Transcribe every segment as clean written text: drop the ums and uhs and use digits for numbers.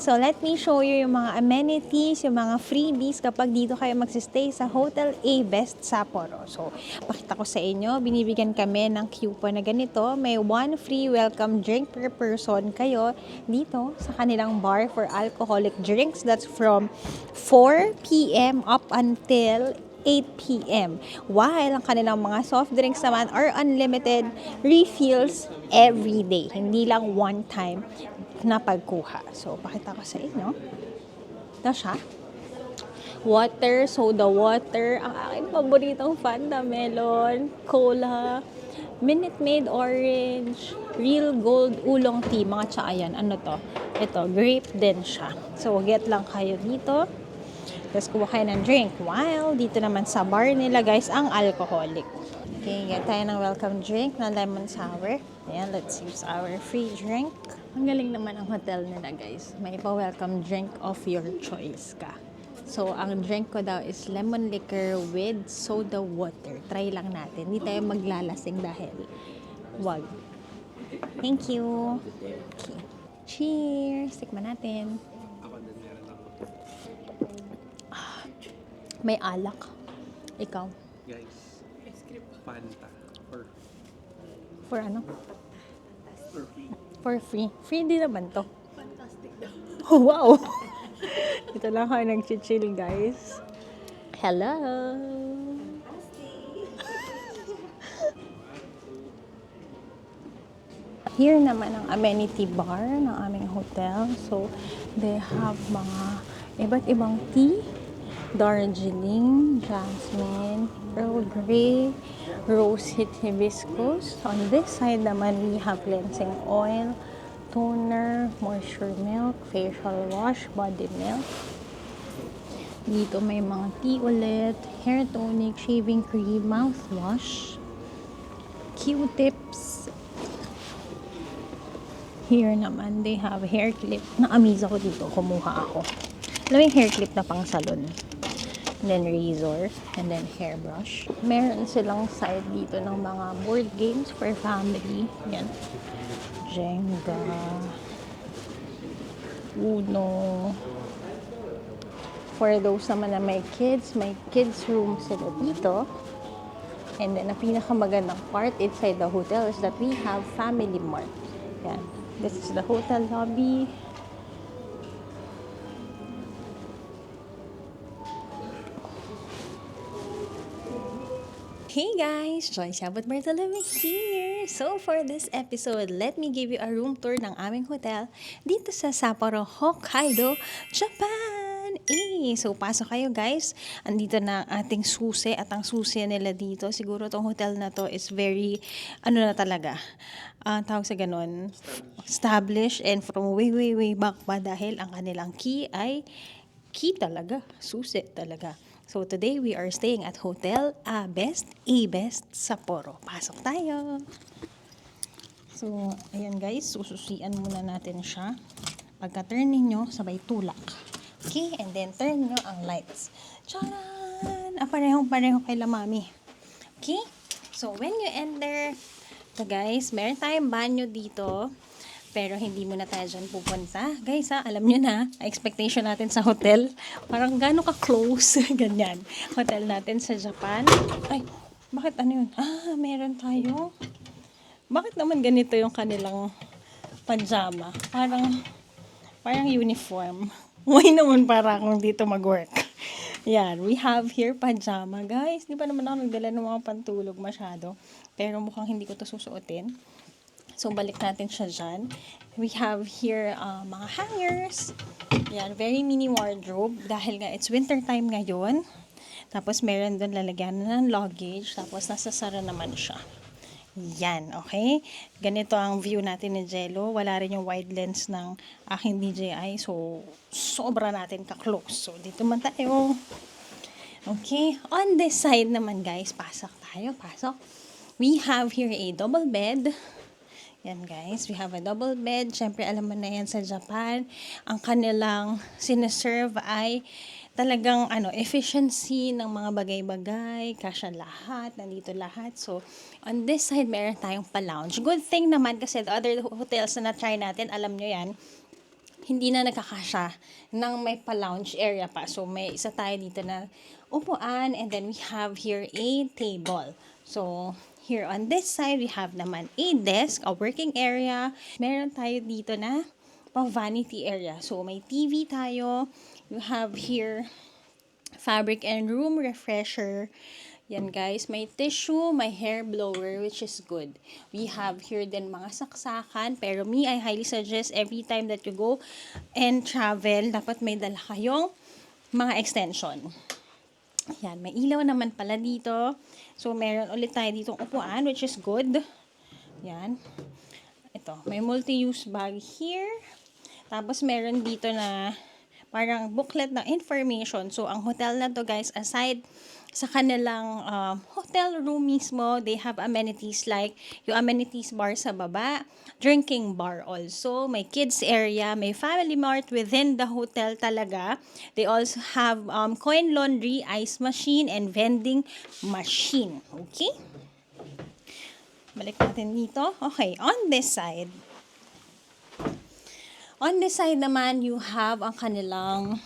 So, let me show you yung mga amenities, yung mga freebies kapag dito kayo magsistay sa Hotel A Best Sapporo. So, pakita ko sa inyo, binibigyan kami ng coupon na ganito. May 1 free welcome drink per person kayo dito sa kanilang bar for alcoholic drinks. That's from 4 p.m. up until 8 p.m. While ang kanilang mga soft drinks naman are unlimited refills every day. Hindi lang one time na pagkuha. So, pakita ko sa inyo. Ito siya. Water, soda water. Ang aking paboritong Fanta Melon, Cola, Minute Maid Orange, Real Gold Oolong Tea. Mga tsa, ayan. Ano to? Ito, grape din siya. So, get lang kayo dito. Tapos kuha kayo ng drink. While dito naman sa bar nila guys, ang alcoholic. Okay, get tayo ng welcome drink na lemon sour. Ayan, let's use our free drink. Ang galing naman ang hotel nila guys. May pa-welcome drink of your choice ka. So, ang drink ko daw is lemon liquor with soda water. Try lang natin. Hindi tayo maglalasing dahil wag. Thank you. Okay. Cheers! Tikman natin. May alak. Ikaw? Guys, Fanta For ano? for free. For free. Free din naman to. Fantastic daw. Oh, wow! Ito lang ako nag-chill, guys. Hello! Here naman ang amenity bar ng aming hotel. So, they have mga iba't ibang tea. Darjeeling, jasmine, Earl Grey, rose hibiscus. On this side naman, we have cleansing oil, toner, moisture milk, facial wash, body milk. Dito may mga tea ulit, hair tonic, shaving cream, mouthwash, Q-tips. Here naman, they have hair clip. Na-amaze ako dito, kumuha ako. Alam mo yung hair clip na pang salon. And then razor, and then hairbrush. Meron silang side dito ng mga board games for family. Yan. Jenga, Uno. For those naman na may kids room sila dito. And then, ang pinakamagandang part inside the hotel is that we have family mart. Yan. This is the hotel lobby. Hey guys! Joyce Abot Bartolome here! So for this episode, let me give you a room tour ng aming hotel dito sa Sapporo, Hokkaido, Japan! So pasok kayo guys. Andito na ang ating susi at ang susi nila dito. Siguro tong hotel na to is very, ano na talaga, tawag sa ganun, established and from way back pa dahil ang kanilang key ay key talaga, susi talaga. So today we are staying at Hotel A Best Sapporo. Pasok tayo. So ayan guys, sususian muna natin siya. Pagka-turn ninyo, sabay tulak. Okay, and then turn nyo ang lights. Tcharan! Parehong-pareho kay La Mami. Okay? So when you enter, guys, meron tayong banyo dito. Pero hindi muna tayo dyan pupunta. Guys, alam nyo na, expectation natin sa hotel, parang gano'n ka-close, ganyan. Hotel natin sa Japan. Ay, bakit ano yun? Meron tayo. Bakit naman ganito yung kanilang pajama? Parang uniform. Why naman para akong dito mag-work? Yan, we have here pajama, guys. Di pa naman ako nagdala ng mga pantulog masyado. Pero mukhang hindi ko to susuotin. So, balik natin siya dyan. We have here mga hangers. Yan, very mini wardrobe. Dahil nga, it's winter time ngayon. Tapos, meron doon lalagyan ng luggage. Tapos, nasasara naman siya. Yan, okay? Ganito ang view natin ni Jello. Wala rin yung wide lens ng aking DJI. So, sobra natin ka-close. So, dito man tayo. Okay? On this side naman, guys, pasok tayo. Pasok. We have here a double bed. Yan guys, we have a double bed. Siyempre, alam mo na yan sa Japan. Ang kanilang sineserve ay talagang efficiency ng mga bagay-bagay. Kasya lahat, nandito lahat. So, on this side, meron tayong pa-lounge. Good thing naman kasi the other hotels na na-try natin, alam nyo yan, hindi na nagkakasya ng may pa-lounge area pa. So, may isa tayo dito na upuan, and then we have here a table. So, here on this side, we have naman a desk, a working area. Meron tayo dito na vanity area. So, may TV tayo. You have here fabric and room refresher. Yan guys, may tissue, may hair blower, which is good. We have here din mga saksakan, pero me, I highly suggest every time that you go and travel, dapat may dala kayong mga extension. Yan, may ilaw naman pala dito. So, meron ulit tayo ditong upuan, which is good. Yan. Ito, may multi-use bag here. Tapos, meron dito na parang booklet ng information. So, ang hotel na to guys, aside sa kanilang hotel room mismo, they have amenities like yung amenities bar sa baba, drinking bar also, may kids area, may family mart within the hotel talaga. They also have coin laundry, ice machine, and vending machine. Okay? Balik natin dito. Okay, on this side. On this side naman, you have ang kanilang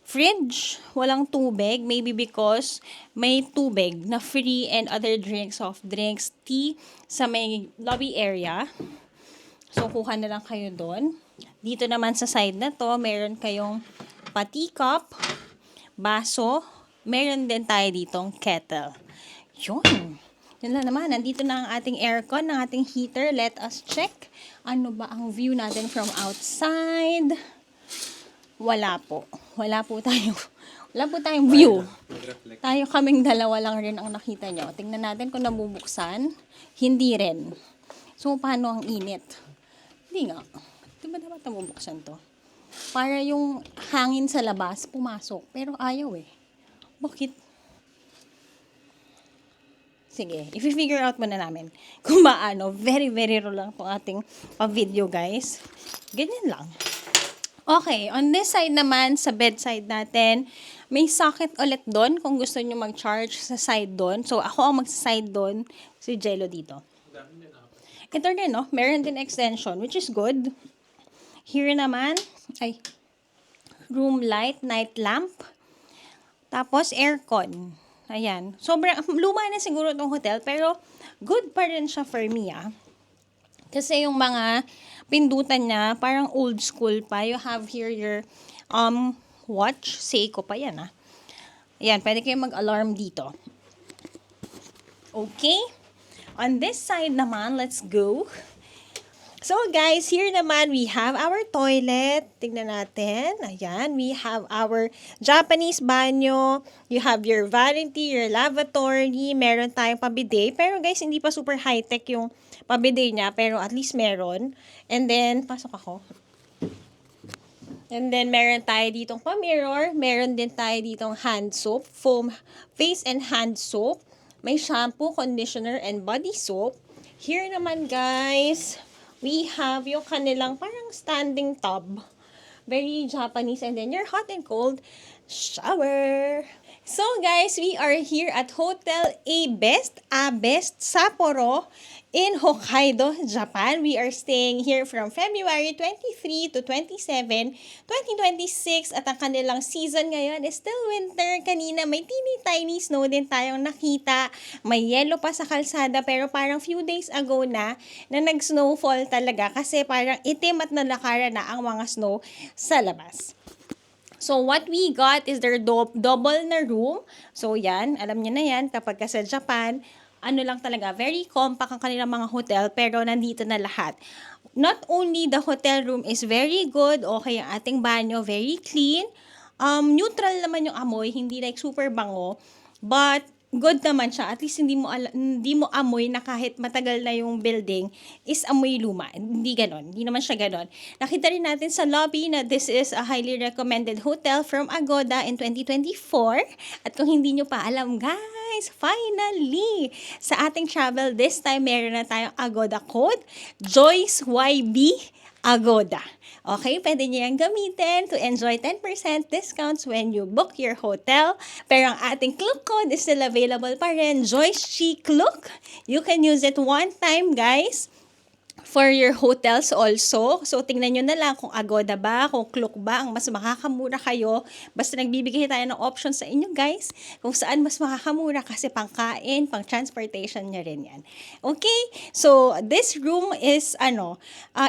fridge, walang tubig, maybe because may tubig na free and other drinks, soft drinks, tea sa may lobby area. So, kuha na lang kayo doon. Dito naman sa side na to, meron kayong patikop, baso, meron din tayo ditong kettle. Yun. Yun lang naman. Nandito na ang ating aircon, ang ating heater. Let us check. Ano ba ang view natin from outside? Wala po. Wala po tayong view. Tayo kaming dalawa lang rin ang nakita nyo. Tingnan natin kung nabubuksan. Hindi rin. So, paano ang init? Hindi nga. Di ba dapat nabubuksan to? Para yung hangin sa labas pumasok. Pero ayaw eh. Bakit? Sige, i-figure out muna namin kung paano. Very, very raw lang itong ating video guys. Ganyan lang. Okay, on this side naman, sa bedside natin, may socket ulit doon kung gusto nyo mag-charge sa side doon. So, ako ang mag-side doon, si Jello dito. Ito rin, no? Meron din extension, which is good. Here naman, room light, night lamp. Tapos, aircon. Ayan. Sobrang, luma na siguro itong hotel, pero good pa rin siya for me, Kasi yung mga pindutan niya, parang old school pa. You have here your watch. Seiko pa yan, Ayan, pwede kayo mag-alarm dito. Okay? On this side naman, let's go. So, guys, here naman, we have our toilet. Tignan natin. Ayan, we have our Japanese banyo. You have your vanity, your lavatory. Meron tayong pabidet. Pero, guys, hindi pa super high-tech yung pabidet niya. Pero, at least meron. And then, pasok ako. And then, meron tayo ditong pa-mirror. Meron din tayo ditong hand soap. Foam face and hand soap. May shampoo, conditioner, and body soap. Here naman, guys, we have yung kanilang parang standing tub. Very Japanese. And then your hot and cold shower. So guys, we are here at Hotel A-Best Sapporo in Hokkaido, Japan. We are staying here from February 23 to 27, 2026. At ang kanilang season ngayon is still winter. Kanina may teeny tiny snow din tayong nakita. May yellow pa sa kalsada pero parang few days ago na nag-snowfall talaga kasi parang itim at nalakaran na ang mga snow sa labas. So, what we got is their double na room. So, yan. Alam niyo na yan. Kapag sa Japan, ano lang talaga, very compact ang kanilang mga hotel, pero nandito na lahat. Not only the hotel room is very good, okay ang ating banyo, very clean. Neutral naman yung amoy, hindi like super bango. But, good naman siya. At least hindi mo amoy na kahit matagal na yung building is amoy luma. Hindi ganon. Hindi naman siya ganon. Nakita rin natin sa lobby na this is a highly recommended hotel from Agoda in 2024. At kung hindi nyo pa alam, guys, finally, sa ating travel this time, meron na tayong Agoda code, Joyce YB Agoda. Okay, pwede niyo yan gamitin to enjoy 10% discounts when you book your hotel. Pero ang ating Klook code is still available pa rin. Joyce Chi Klook. You can use it one time, guys, for your hotels also. So, tingnan nyo na lang kung Agoda ba, kung Klook ba, ang mas makakamura kayo. Basta nagbibigay tayo ng options sa inyo, guys, kung saan mas makakamura kasi pangkain, pang transportation nyo rin yan. Okay? So, this room is,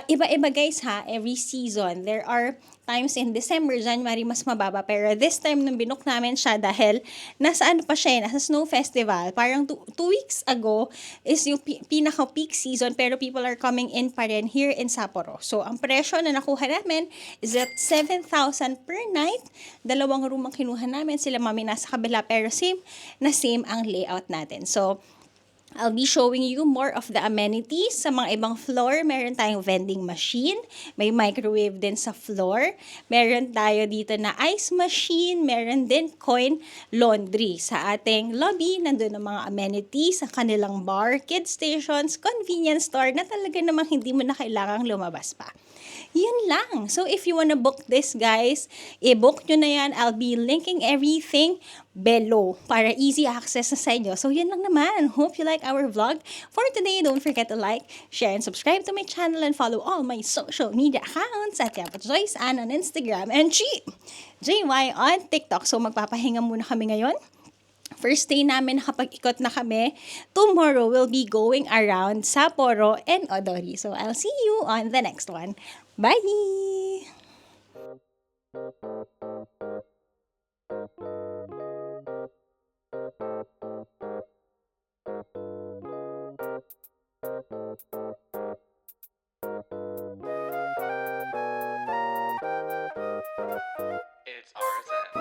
iba-iba guys ha, every season. There are times in December, January, mas mababa. Pero this time, nung binook namin siya dahil nasa pa siya, nasa Snow Festival. Parang 2 weeks ago is yung pinaka-peak season pero people are coming in pa rin here in Sapporo. So, ang presyo na nakuha namin is at 7,000 per night. 2 room ang kinuha namin. Sila mami nasa kabila pero same ang layout natin. So, I'll be showing you more of the amenities. Sa mga ibang floor, meron tayong vending machine. May microwave din sa floor. Meron tayo dito na ice machine. Meron din coin laundry. Sa ating lobby, nandun ang mga amenities, sa kanilang bar, kid stations, convenience store na talaga namang hindi mo na kailangang lumabas pa. Yun lang. So, if you wanna book this, guys, i-book nyo na yan. I'll be linking everything below para easy access na sa inyo. So, yun lang naman. Hope you like our vlog. For today, don't forget to like, share, and subscribe to my channel and follow all my social media accounts at Joyce Ann on Instagram and JY on TikTok. So, magpapahinga muna kami ngayon. First day namin nakapag-ikot na kami. Tomorrow, we'll be going around Sapporo and Odori. So, I'll see you on the next one. Bye! It's RSN.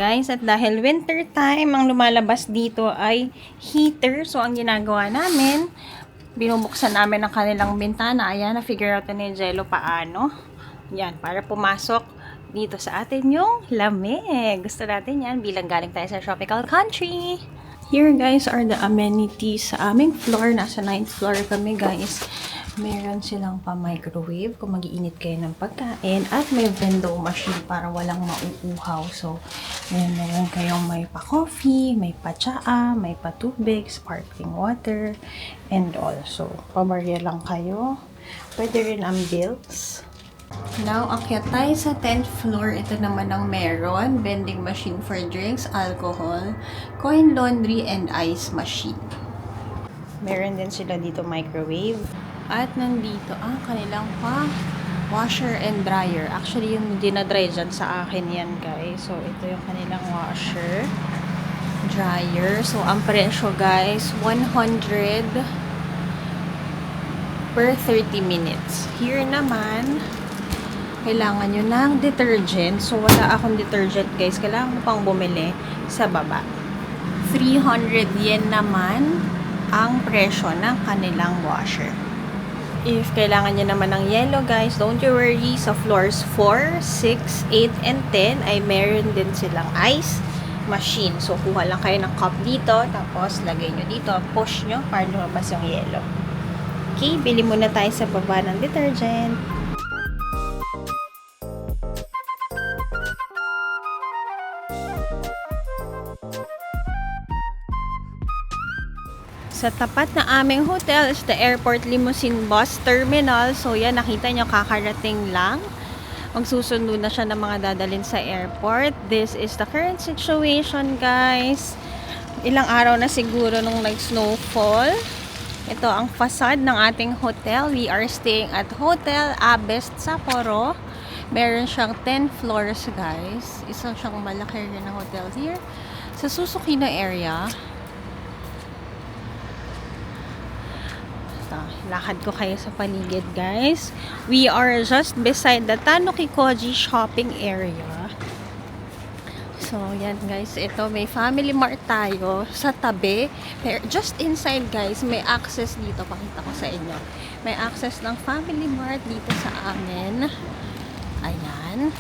Guys, at dahil winter time, ang lumalabas dito ay heater. So, ang ginagawa namin, binubuksan namin ang kanilang bintana. Ayan, na-figure out na ni Jello paano. Yan, para pumasok dito sa atin yung lamig. Gusto natin yan bilang galing tayo sa tropical country. Here guys are the amenities sa aming floor. Nasa 9th floor kami guys. Meron silang pa-microwave kung mag-iinit kayo ng pagkain. At may vending machine para walang mauuhaw. So, meron kayong may pa-coffee, may pa-tsaa, may pa-tubig, sparkling water, and also, pabarya lang kayo. Pwede rin ang bills. Now, akyat tayo sa 10th floor. Ito naman ang meron. Vending machine for drinks, alcohol, coin laundry, and ice machine. Meron din sila dito microwave. At nandito ang kanilang washer and dryer. Actually, yung dinadry dyan sa akin yan, guys. So, ito yung kanilang washer, dryer. So, ang presyo, guys, 100 per 30 minutes. Here naman, kailangan nyo ng detergent. So, wala akong detergent, guys. Kailangan ko pang bumili sa baba. 300 yen naman ang presyo ng kanilang washer. If kailangan nyo naman ng yellow, guys, don't you worry. Sa floors 4, 6, 8, and 10 ay meron din silang ice machine. So, kuha lang kayo ng cup dito, tapos lagay nyo dito, push nyo para lumabas yung yellow. Okay, bili muna tayo sa baba ng detergent. Sa tapat na aming hotel is the airport limousine bus terminal. So yan, nakita nyo, kakarating lang. Magsusundo na siya ng mga dadalhin sa airport. This is the current situation, guys. Ilang araw na siguro nung nag-snowfall. Ito ang facade ng ating hotel. We are staying at Hotel Abest Sapporo. Meron siyang 10 floors, guys. Isang siyang malaki rin na hotel here Sa Susukino area, ito, lakad ko kayo sa paligid, guys. We are just beside the Tanukikoji shopping area. So, yan guys. Ito, may Family Mart tayo sa tabi. Pero just inside, guys, may access dito. Pakita ko sa inyo. May access ng Family Mart dito sa amin. Ayan.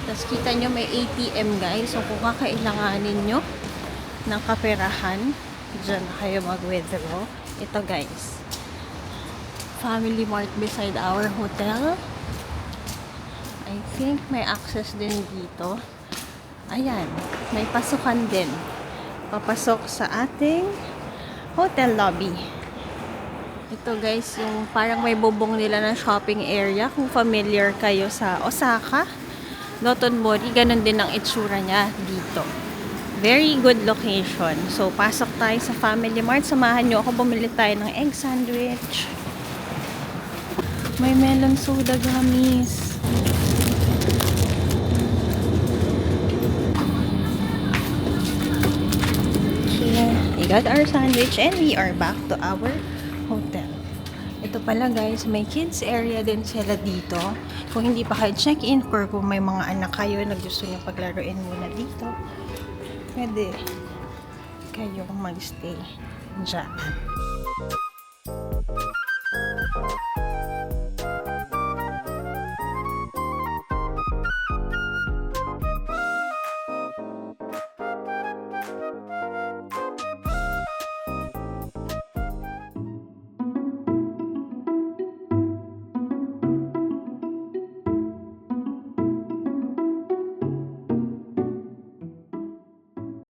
Tapos kita nyo may ATM, guys. So, kung kakailanganin nyo ng kaperahan, dyan na kayo mag-withdraw. Ito, guys. Family Mart beside our hotel. I think may access din dito. Ayan, may pasukan din. Papasok sa ating hotel lobby. Ito guys, yung parang may bubong nila na shopping area. Kung familiar kayo sa Osaka, Dotonbori, ganun din ang itsura niya dito. Very good location. So, pasok tayo sa Family Mart. Samahan nyo ako, bumili tayo ng egg sandwich. May melon soda gummies. Okay, we got our sandwich and we are back to our hotel. Ito pala guys, may kids area din sila dito. Kung hindi pa kayo check-in or kung may mga anak kayo na gusto nyo paglaruin muna dito, pwede kayong magstay dyan.